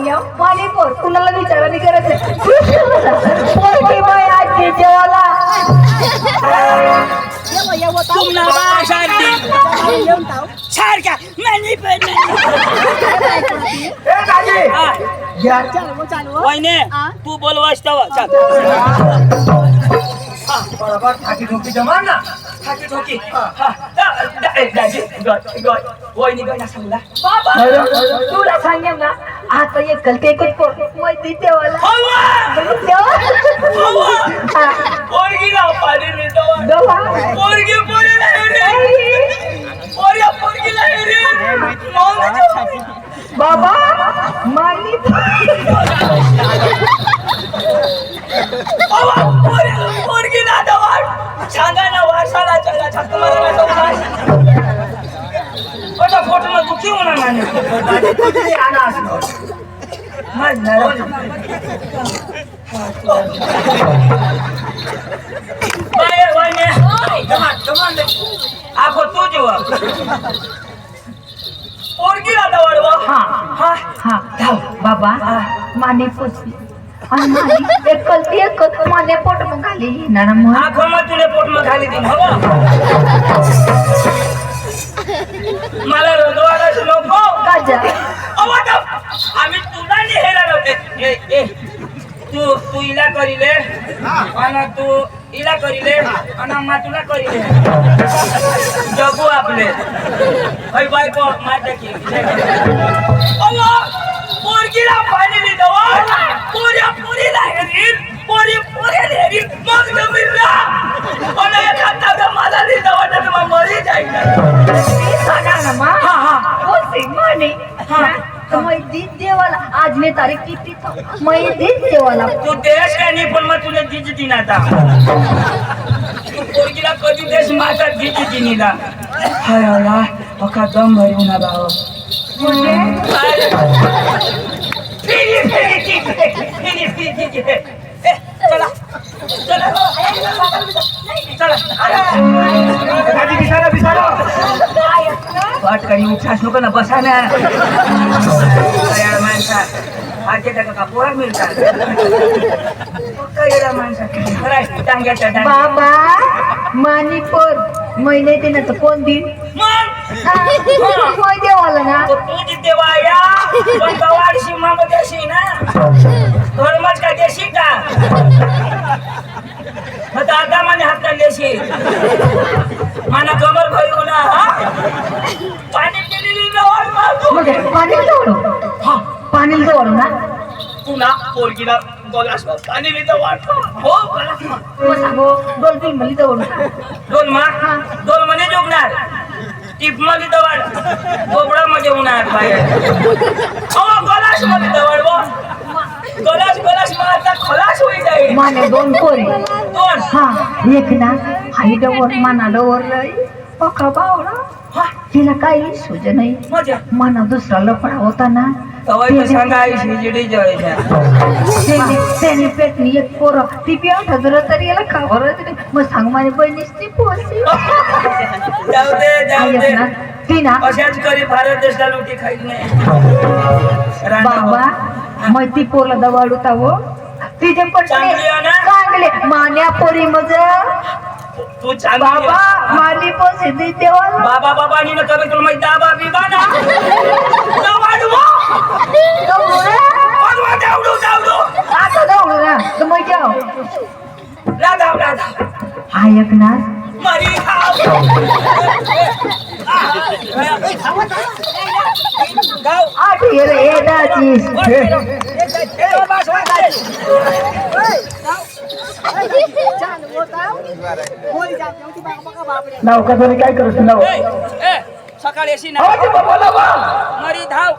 सांग्या पाणी पोर कुणाला विचारायला करायचं पोरगी बाई आजी जेवायला तुम्हाला सारखा नाही पण वहिने तू बोलवास तवा चल बरोबर ठाकी ठोकी जमा ना ठाकी ठोकी दाजी वहिनी गणा सांगला तुला सांगेन ना आता एक कलते एकच पोर माहिती देवाला पोरगी गाव पाणी मिळतो पोरगी पोरीला पोरगीला बाबा मानी पोरगी ना दवाड सांगा ना वारसाला चला छक्क मारा ना फोटो ना तू क्यों ना माने तुझे आना असतो आपको तू जो पोरगी ना दवाड हा बाबा माने पोचली आणि माने एक कलती एकच माने पोट मग खाली येणार मग आखो मग तुले पोट मग खाली दिन हो मला रोजवाराच नको काजा आम्ही तुला नेहरा नव्हते तू इला करीले आणि तू इला करीले आणि मा तुला करीले जगू आपले हई बायको माझ्या की पोरगीला पाणी लिहिलं पोरीला हेरील पोरीला हेरील मग जमीनला आणि एखादा मला लिहिलं वाटत मग मरी जाईल सांगा ना मा पोचली माने मैदी देवाला आज ने तारीख किती मैदी देवाला तू देश काय नाही पण मग तुला जीजी दिन आता तू पोरगीला कधी देश माझा जीजी दिनीला हाय अला अका दम भरून ना भाव चला वाट करी उठास नको ना बसा ना माणसा आजच्या टाका का पोरा मिळतात बाबा मानिपोर महिने देण्याचं कोण दिन देवाला ना तू जिथे वाया पण गवाड सीमा देशी ना धर्मच का देशी का दादा माने हात देशी माना कमर भरू ना पाणी केलेली पाणी पाणी जवळ ना पुन्हा पोरगीला गोलास पाणी लिहिलं वाटतो हो दोन तीन मली जवळ दोन महिने जोगणार टिप मध्ये दवाड गोबडा मध्ये उन्हाळ बाहेर गोलास मध्ये दवाड गोलास मारता खलास होई जाईल माने दोन पोरी दोन एक ना हाई डवर माना डवर लई पका बावळा तिला काही सुज नाही माना दुसरा लफडा होता ना सांगा शिजडी त्याने पेटणी एक पोरं ती पिऊन ठजर तरी याला खबरच नाही मग सांग माझ्या बहिणीच ती पोरली जाऊ दे ती ना अशाच करी भारत देशला लोटी खाईत नाही बाबा मग ती पोरला दवाडूता हो तिचे पण चांगले मान्या पोरी मज तू बाबा माली पोसे दी देवा बाबा नी न कभी तुला माहिती दाबा बिबा ना दवाडू आता दौडू ना तर मग जाऊ राधा ऐक ना मरी आठ ये दाची नाव कसं काय करतो नाव सकाळी येशी ना मरी धाव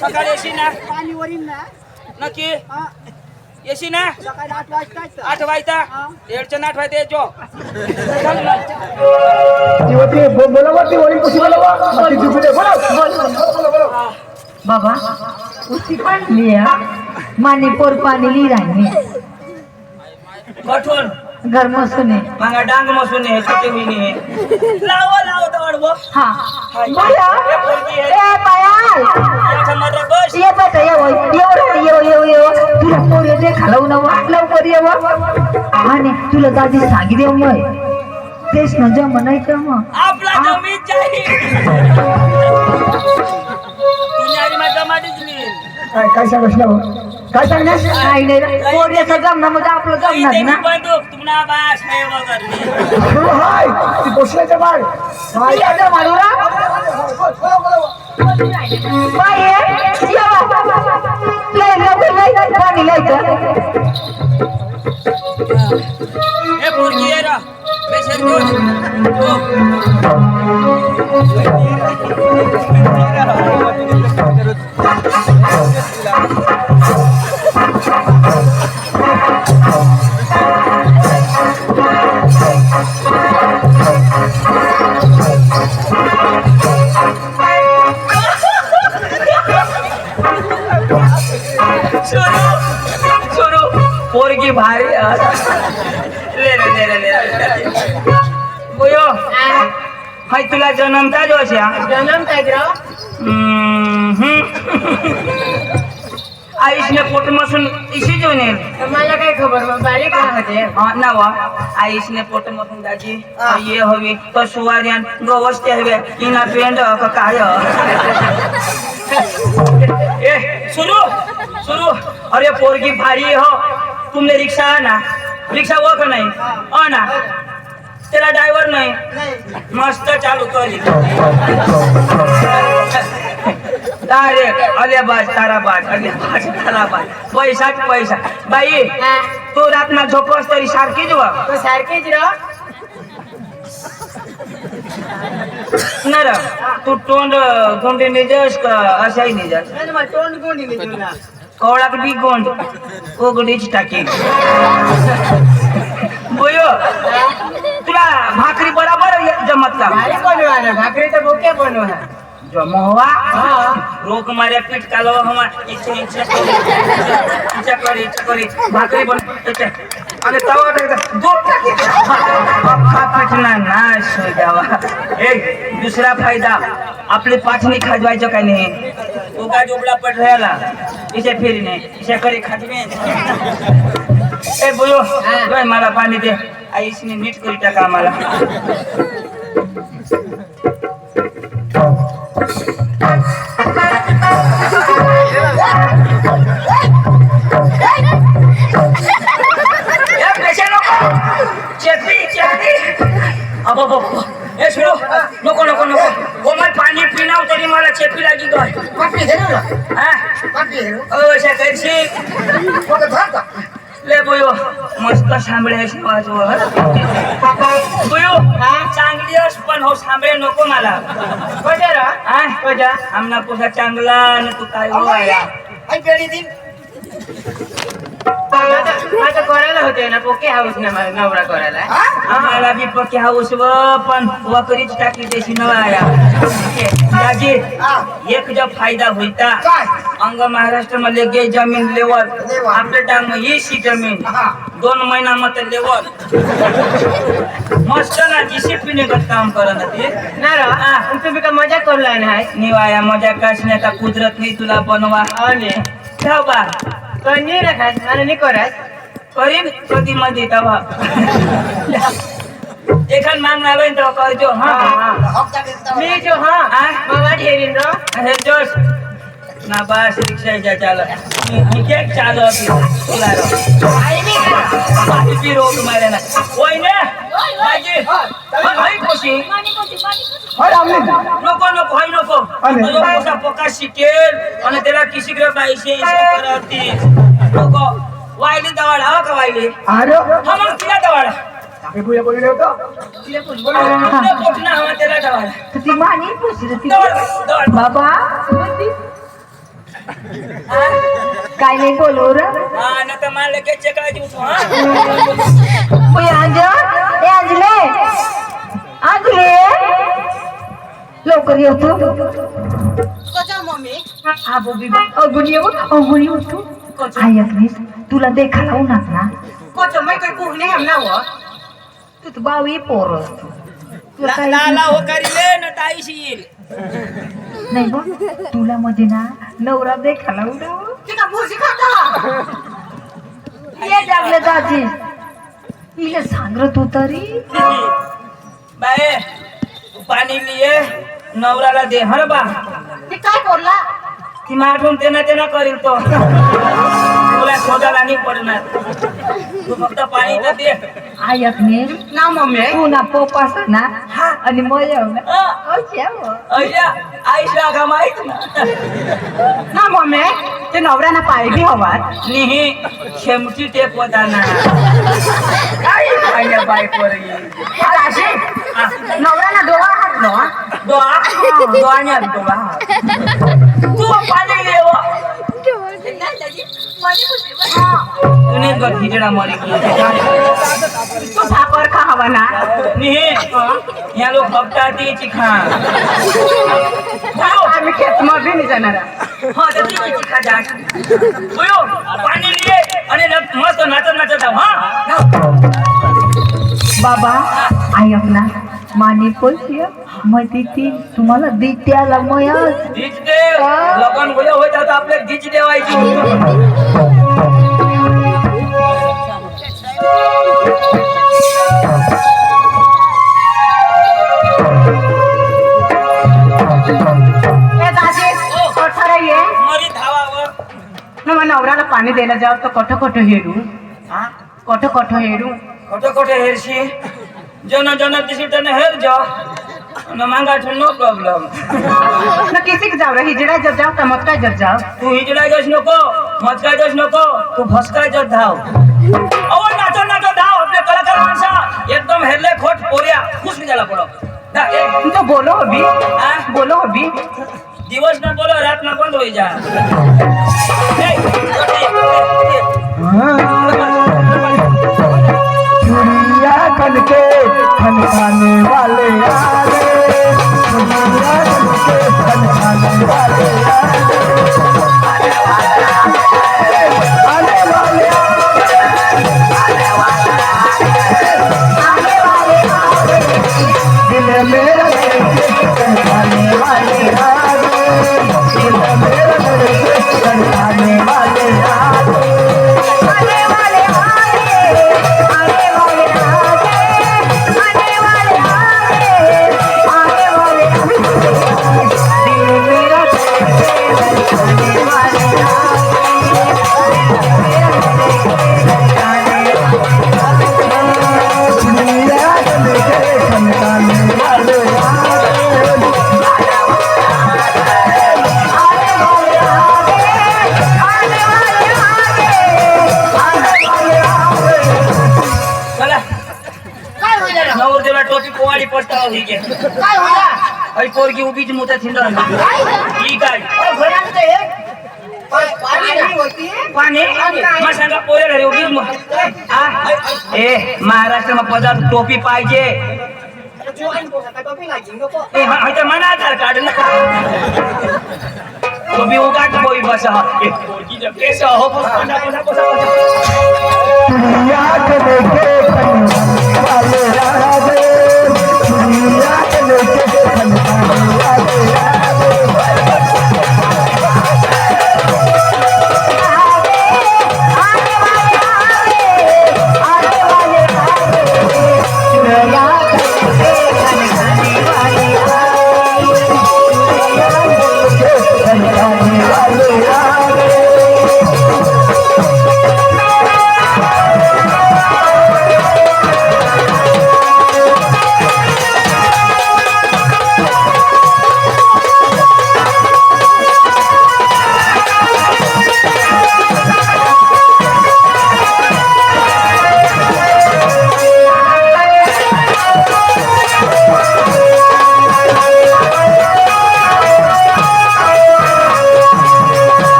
सकाळी येशी ना नक्की येशी ना 8 वाजता 8:08 वाजता येजो बोलावती वळी कशी बाबा उसी लिया माने पोर पानी ली रानी कठोर घर में सुने मांगा डांग में सुने छोटे भी नहीं है लाओ दौड़ वो हाँ माया ए माया ये बस ये बताइए वो ये पोरीला ते खालवून लवकर ये आणि तुला दादी सांगितले मग तेच न जम नाही तर मग आपला जमीन जाहीर तुझ्या माझा माडीच लिहिल काय सांगस ना काय सांगण्यास काही नाही रे. पोरीचं जमणं म्हणजे आपलं जमणार ना बंदूक तुम्हाला बास आहे वगैरे सुरू हाय ती पोचल्याच्या बाळ हाय. याचं मारूरा बाई ये बा. लय लवकर लय पाणी लायचं हे पोरगी आहे रा पेशंट घेऊन पोरगी भारी बोयो हाय तुला जन्मता जो जन्म काय आयुषने पोट मसून इशी जेवण येईल मला काय खबर मग बारीक राहते नवा आयुषने पोट मसून दाजी ये हवी तो सुवार्यान गवस्ते हवे इना पेंड काय ए सुरू सुरू अरे पोरगी भारी हो तुमने रिक्षा आना रिक्षा वो का नहीं आना तेरा ड्राइवर नहीं मस्त चालू करी अरे अले बाज तारा बाज अले बाज तारा बाज पैसाच पैसा बाई तू रात ना झोपस तरी सारखीच वा तो सारखीच रा नर तू तोंड गोंडी निजस का असाही निजस तोंड गोंडी निजून कवळाक बी गोंड कोगडीच टाकी बोयो तुला भाकरी बराबर जमत का बनवा ना भाकरी तर बोके बनवा जमवा रोक मारे पीठ कालो हमार इच्छा करी भाकरी बन आणि तवा टाकता दूध टाकी अख्खा पीठ ना नाश हो जावा एक दुसरा फायदा आपली पाठणी खाजवायचं काय नाही उगा जोबला पड राहिला इथे फेरी नाही इथे करी खाजवे ए बोलो काय मला पाणी दे आईसने नीट करी टाका आम्हाला ए सुनो नको नको नको वो मैं पानी पीना तरी मला चेपी लागी गय ले बोयो मस्त सांभळे बोयो चांगली पण हो सांभळे नको मला आमना पोसा चांगला न तू काय हो आया माझं करायला होते ना पोके हाऊस ना नवरा करायला आम्हाला बी पक्के हाऊस व पण वकरीच टाकली त्याची नवाया दाजी एक जब फायदा होता अंग महाराष्ट्र मध्ये गे जमीन लेवल आपल्या टांग ही सी जमीन 2 महिना मत लेवल मस्त ना डिसिप्लिन काम करत ते ना रा तुम्ही का मजा करलाय ना निवाया मजा कसने का कुदरत नाही तुला बनवा आणि ठेव बा कणी रखा मला नाही करत करीन कधी मध्ये तवा एखाद मांग आवे तो करजो हां मी जो हां बाबा ढेरीन रो अरे जोश ना बस रिक्षा जा चाल के चालो अभी तुला रो आई मी भी रोक मारे ना ओय ने बाजी हाय कोशी हाय आम्ही नको नको हाय नको तो पोसा पोका शिकेल आणि त्याला किसिकडे पाहिजे करती नको वायली दवाडा हो का वायली अरे हा मग तिला दवाडा हे बुया बोलले होतो तिला पोटना हवा त्याला दवाडा ती मानी पुसली ती दवाड बाबा काय नाही बोलू रे हा न तर मला लगेच चेका देऊ हा ओय अंजले लवकर येतो कसा मम्मी हा बोबी अगुनी होतो ऐकलीस तुला देखायला उन्हात ना कसा मैं काही कुहणे हम ना हो तू तर बावी पोर लाला हो करीले न ताईशी येईल नाही बघ तुला मध्ये ना नवरा देखायला उडाव ते का भुसी खाता ये लागले दाजी इले सांग रे तू तरी बाय पाणी लिए नवराला दे हर बा ती काय बोलला ती माठून तेना करील तो तुला शोधायला नाही पडणार तू फक्त पाणी तर दे आयकने ना मम्मी तू ना पोपास ना आणि मय अय्या आईला का माहित ना ना मम्मी ते नवऱ्यानं पाहिली हवा निही शेमची टेप होता ना काय पाहिल्या बाय पोरगी नवऱ्यानं डोळा हातलो दोआने तू पाणी लेव तूने तो खिचड़ा मरी तू भाकर खा हवा ना निही यहाँ लोग खपता ती चिखा आम्ही खेत मध्ये नाही जाणार हाँ तो ती चिखा जा बोलो पाणी लिए आणि मस्त नाचत जाऊ हाँ बाबा ऐक ना माने पैसे मग ती तुम्हाला देत्याला मयच धीच देव लगन गोया होत आता आपले धीच देवायची ये मरी धावावर मग नवऱ्याला पाणी द्यायला जाऊ तर कोठं हेरू हाँ कोठं हेरू खोटे हेरशी जन दिसी तने हेर जा न मांगा ठन नो प्रॉब्लम न किसी के जाऊ हिजड़ा जब जाओ का मत का जब जाओ तू हिजड़ा जस नको मचका जस नको तू फसका जस धाव अव नाचो धाव आपले कलाकार माणसा एकदम हेरले खोट पोरिया खुश नाही झाला पडो दा ए तो बोलो अभी बोलो अभी दिवस न बोलो रात न बंद होई जा चुड़िया बन के खनखाने वाले आ गए चुड़िया बन के खनखाने वाले आ दिल मेरा खनखाने वाले आ गए दिल मेरा खनखाने वाले आ गए टोपी पोवाडी पडता होई के काय होला अई पोरगी उभीच मुता थिंडा ही काय पाणी मग सांगा पोरे घरी उभीच ए महाराष्ट्र में पदार्थ टोपी पाहिजे ए हा इथे मना आधार कार्ड ना टोपी उगाट बोई बस हा ए पोरगी जब कैसे हो पोसा दुनिया के लेके खनखाने वाले आ गए दुनिया के लेके खनखाने वाले आ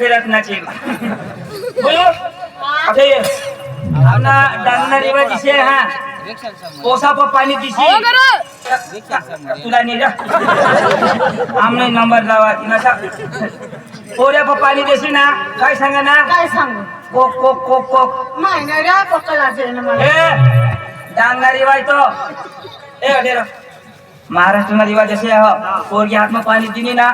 रत्नाची बोलो आता ये आपला डांगना रेवा दिसे हा पोसा पर पाणी दिसी तुला नाही आमने नंबर लावा तिनासा पोऱ्या पर पाणी देसी ना काय सांगा ना काय सांगू कोक कोक कोक कोक नाही ना रे पक्का ना मला ए डांगना रेवा तो ए अडेरा महाराष्ट्र में रिवाज ऐसे है पोर के हाथ में पानी दीनी ना